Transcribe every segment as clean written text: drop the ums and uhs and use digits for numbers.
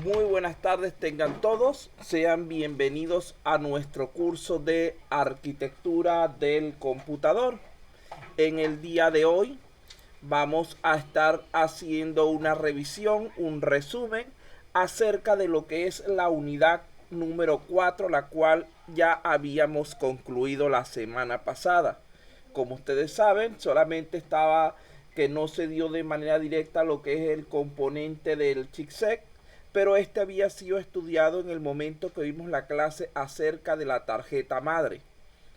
Muy buenas tardes tengan todos, sean bienvenidos a nuestro curso de arquitectura del computador. En el día de hoy vamos a estar haciendo una revisión, un resumen acerca de lo que es la unidad número 4, la cual ya habíamos concluido la semana pasada. Como ustedes saben, solamente estaba que no se dio de manera directa lo que es el componente del chipset, pero este había sido estudiado en el momento que vimos la clase acerca de la tarjeta madre.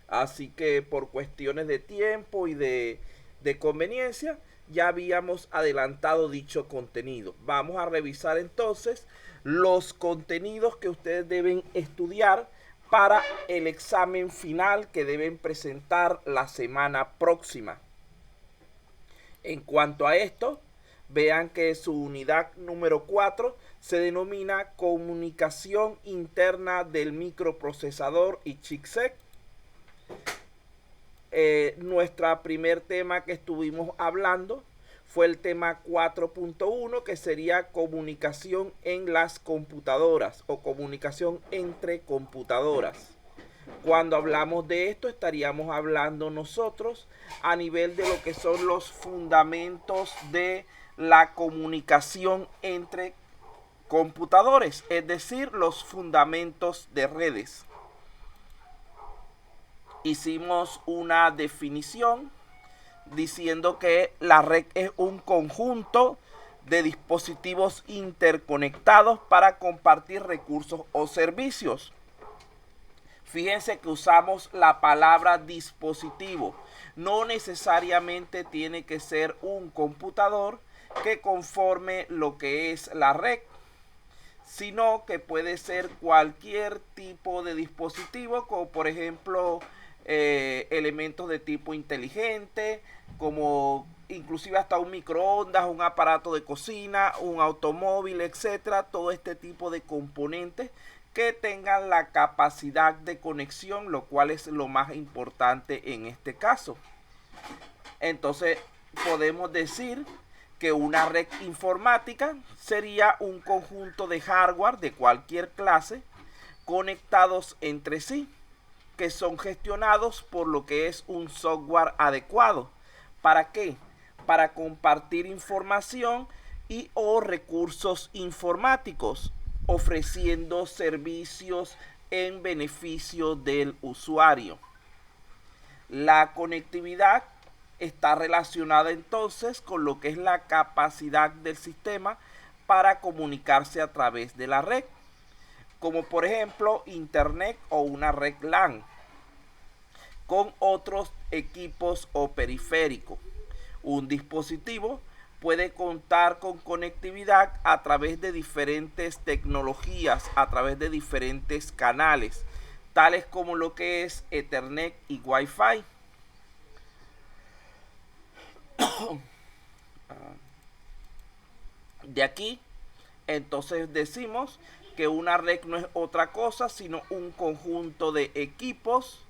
Así que por cuestiones de tiempo y de conveniencia, ya habíamos adelantado dicho contenido. Vamos a revisar entonces los contenidos que ustedes deben estudiar para el examen final que deben presentar la semana próxima. En cuanto a esto, vean que su unidad número 4 se denomina comunicación interna del microprocesador y chipset. Nuestro primer tema que estuvimos hablando fue el tema 4.1, que sería comunicación en las computadoras o comunicación entre computadoras. Cuando hablamos de esto, estaríamos hablando nosotros a nivel de lo que son los fundamentos de la comunicación entre computadores, es decir, los fundamentos de redes. Hicimos una definición diciendo que la red es un conjunto de dispositivos interconectados para compartir recursos o servicios. Fíjense que usamos la palabra dispositivo. No necesariamente tiene que ser un computador que conforme lo que es la red, sino que puede ser cualquier tipo de dispositivo, como por ejemplo elementos de tipo inteligente, como inclusive hasta un microondas, un aparato de cocina, un automóvil, etcétera. Todo este tipo de componentes que tengan la capacidad de conexión, lo cual es lo más importante en este caso. Entonces podemos decir que una red informática sería un conjunto de hardware de cualquier clase conectados entre sí, que son gestionados por lo que es un software adecuado. ¿Para qué? Para compartir información y o recursos informáticos, ofreciendo servicios en beneficio del usuario. La conectividad está relacionada entonces con lo que es la capacidad del sistema para comunicarse a través de la red, como por ejemplo internet o una red LAN con otros equipos o periféricos. Un dispositivo puede contar con conectividad a través de diferentes tecnologías, a través de diferentes canales, tales como lo que es Ethernet y Wi-Fi. De aquí, entonces decimos que una red no es otra cosa sino un conjunto de equipos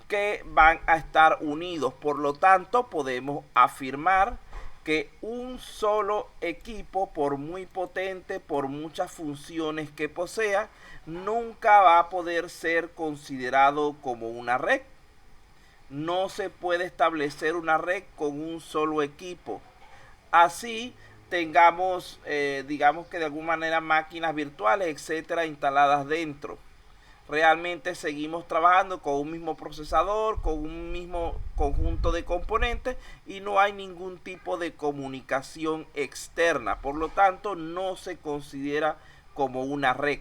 que van a estar unidos. Por lo tanto, podemos afirmar que un solo equipo, por muy potente, por muchas funciones que posea, nunca va a poder ser considerado como una red. No se puede establecer una red con un solo equipo. Así tengamos, digamos que de alguna manera máquinas virtuales, etcétera, instaladas dentro. Realmente seguimos trabajando con un mismo procesador, con un mismo conjunto de componentes y no hay ningún tipo de comunicación externa. Por lo tanto, no se considera como una red.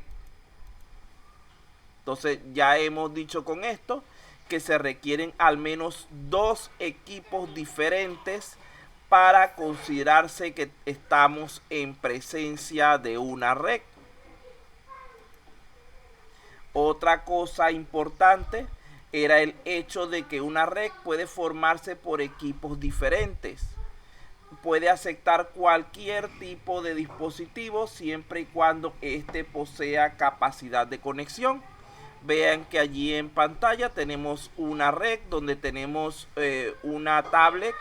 Entonces, ya hemos dicho con esto que se requieren al menos dos equipos diferentes para considerarse que estamos en presencia de una red. Otra cosa importante era el hecho de que una red puede formarse por equipos diferentes. Puede aceptar cualquier tipo de dispositivo siempre y cuando éste posea capacidad de conexión. Vean que allí en pantalla tenemos una red donde tenemos una tablet,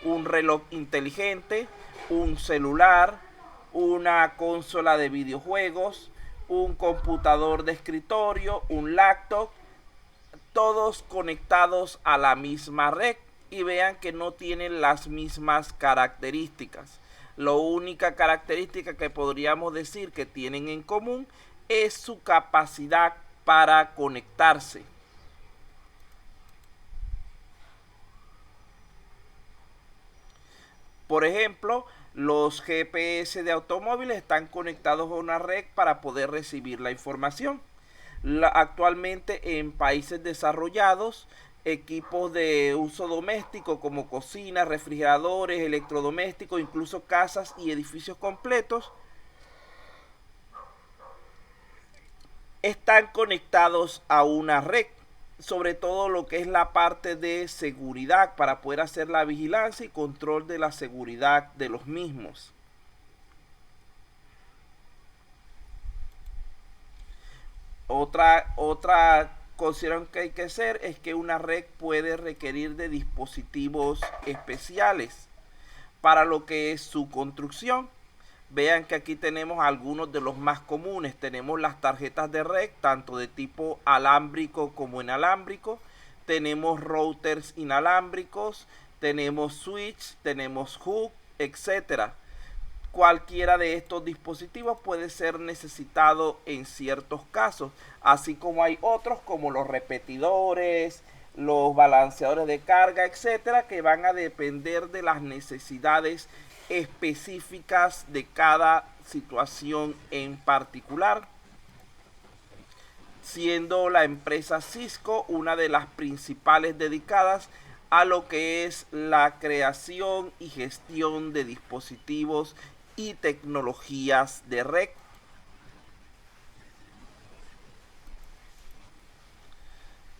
un reloj inteligente, un celular, una consola de videojuegos, un computador de escritorio, un laptop, todos conectados a la misma red, y vean que no tienen las mismas características. La única característica que podríamos decir que tienen en común es su capacidad para conectarse. Por ejemplo, los GPS de automóviles están conectados a una red para poder recibir la información. Actualmente en países desarrollados, equipos de uso doméstico como cocinas, refrigeradores, electrodomésticos, incluso casas y edificios completos, están conectados a una red, sobre todo lo que es la parte de seguridad, para poder hacer la vigilancia y control de la seguridad de los mismos. Otra consideración que hay que hacer es que una red puede requerir de dispositivos especiales para lo que es su construcción. Vean que aquí tenemos algunos de los más comunes. Tenemos las tarjetas de red, tanto de tipo alámbrico como inalámbrico. Tenemos routers inalámbricos, tenemos switch, tenemos hub, etcétera. Cualquiera de estos dispositivos puede ser necesitado en ciertos casos, así como hay otros como los repetidores, los balanceadores de carga, etcétera, que van a depender de las necesidades específicas de cada situación en particular, siendo la empresa Cisco una de las principales dedicadas a lo que es la creación y gestión de dispositivos y tecnologías de red.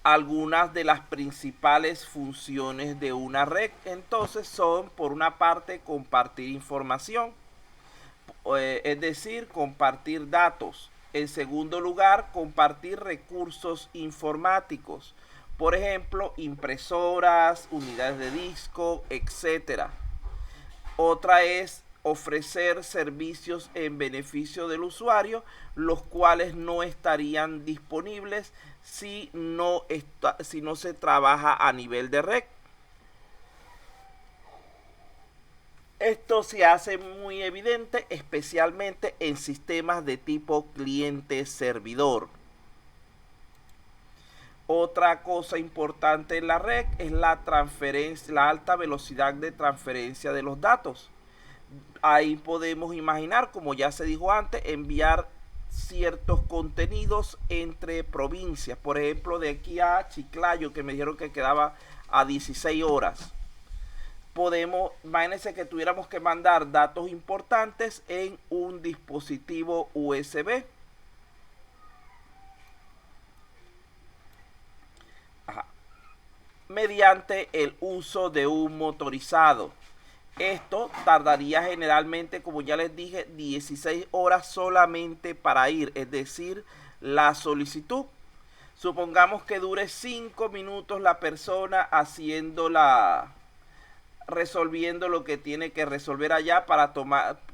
Algunas de las principales funciones de una red entonces son, por una parte, compartir información, es decir, compartir datos. En segundo lugar, compartir recursos informáticos, por ejemplo, impresoras, unidades de disco, etcétera. Otra es ofrecer servicios en beneficio del usuario, los cuales no estarían disponibles si no se trabaja a nivel de red. Esto se hace muy evidente especialmente en sistemas de tipo cliente-servidor. Otra cosa importante en la red es la alta velocidad de transferencia de los datos. Ahí podemos imaginar, como ya se dijo antes, enviar ciertos contenidos entre provincias. Por ejemplo, de aquí a Chiclayo, que me dijeron que quedaba a 16 horas. Imagínense que tuviéramos que mandar datos importantes en un dispositivo USB. Mediante el uso de un motorizado. Esto tardaría generalmente, como ya les dije, 16 horas solamente para ir, es decir, la solicitud. Supongamos que dure 5 minutos la persona resolviendo lo que tiene que resolver allá para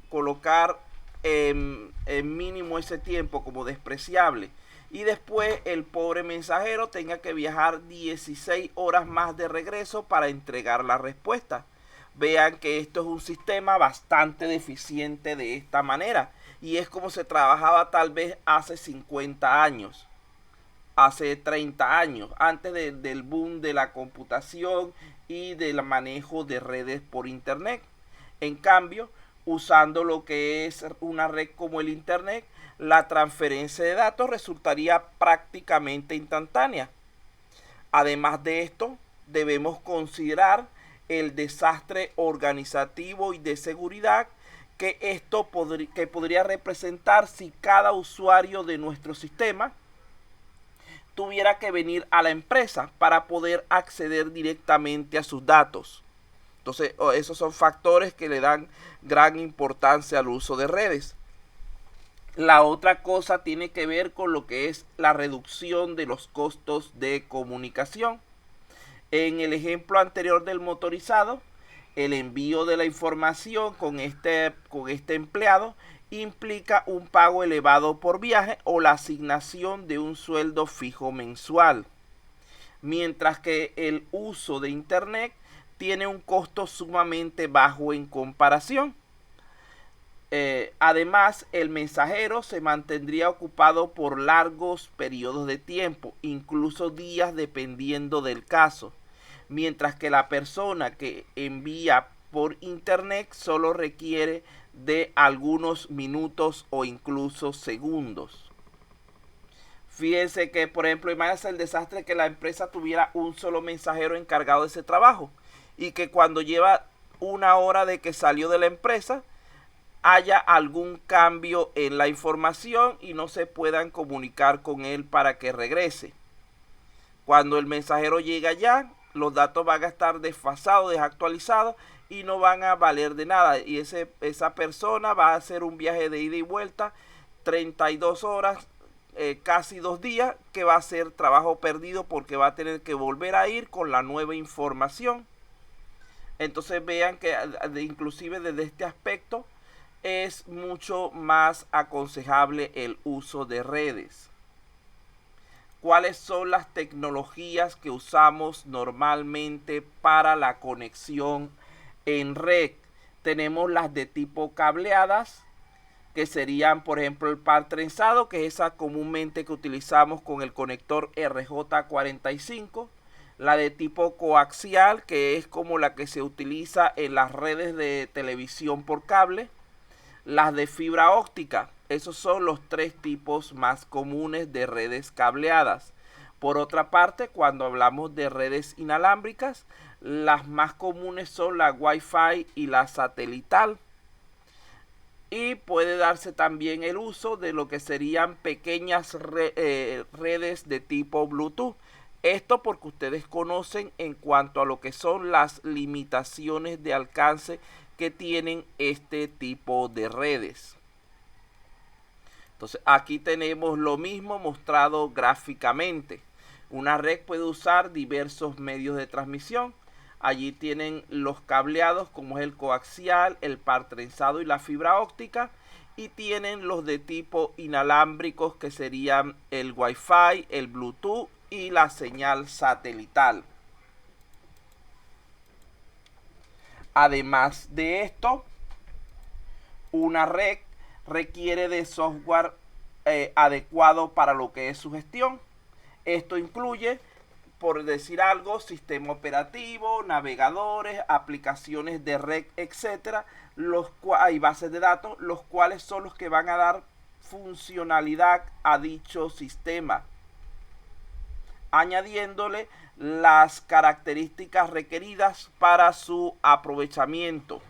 colocar en mínimo ese tiempo como despreciable. Y después el pobre mensajero tenga que viajar 16 horas más de regreso para entregar la respuesta. Vean que esto es un sistema bastante deficiente de esta manera. Y es como se trabajaba tal vez hace 50 años. Hace 30 años. Antes del boom de la computación y del manejo de redes por internet. En cambio, usando lo que es una red como el internet, la transferencia de datos resultaría prácticamente instantánea. Además de esto, debemos considerar el desastre organizativo y de seguridad que esto podría representar si cada usuario de nuestro sistema tuviera que venir a la empresa para poder acceder directamente a sus datos. Entonces, esos son factores que le dan gran importancia al uso de redes. La otra cosa tiene que ver con lo que es la reducción de los costos de comunicación. En el ejemplo anterior del motorizado, El envío de la información con este empleado implica un pago elevado por viaje o la asignación de un sueldo fijo mensual, mientras que el uso de Internet tiene un costo sumamente bajo en comparación. Además, el mensajero se mantendría ocupado por largos periodos de tiempo, incluso días dependiendo del caso, mientras que la persona que envía por Internet solo requiere de algunos minutos o incluso segundos. Fíjense que, por ejemplo, imagínense el desastre que la empresa tuviera un solo mensajero encargado de ese trabajo y que cuando lleva una hora de que salió de la empresa haya algún cambio en la información y no se puedan comunicar con él para que regrese. Cuando el mensajero llega allá, los datos van a estar desfasados, desactualizados y no van a valer de nada. Y esa persona va a hacer un viaje de ida y vuelta, 32 horas, casi 2 días, que va a ser trabajo perdido porque va a tener que volver a ir con la nueva información. Entonces vean que inclusive desde este aspecto es mucho más aconsejable el uso de redes. ¿Cuáles son las tecnologías que usamos normalmente para la conexión en red? Tenemos las de tipo cableadas, que serían, por ejemplo, el par trenzado, que es esa comúnmente que utilizamos con el conector RJ45. La de tipo coaxial, que es como la que se utiliza en las redes de televisión por cable. Las de fibra óptica, esos son los 3 tipos más comunes de redes cableadas. Por otra parte, cuando hablamos de redes inalámbricas, las más comunes son la Wi-Fi y la satelital. Y puede darse también el uso de lo que serían pequeñas redes de tipo Bluetooth. Esto porque ustedes conocen en cuanto a lo que son las limitaciones de alcance que tienen este tipo de redes. Entonces aquí tenemos lo mismo mostrado gráficamente. Una red puede usar diversos medios de transmisión. Allí tienen los cableados como es el coaxial, el par trenzado y la fibra óptica. Y tienen los de tipo inalámbricos que serían el Wi-Fi, el Bluetooth y la señal satelital. Además de esto, una red requiere de software adecuado para lo que es su gestión. Esto incluye, por decir algo, sistema operativo, navegadores, aplicaciones de red, etcétera, hay bases de datos, los cuales son los que van a dar funcionalidad a dicho sistema, añadiéndole las características requeridas para su aprovechamiento.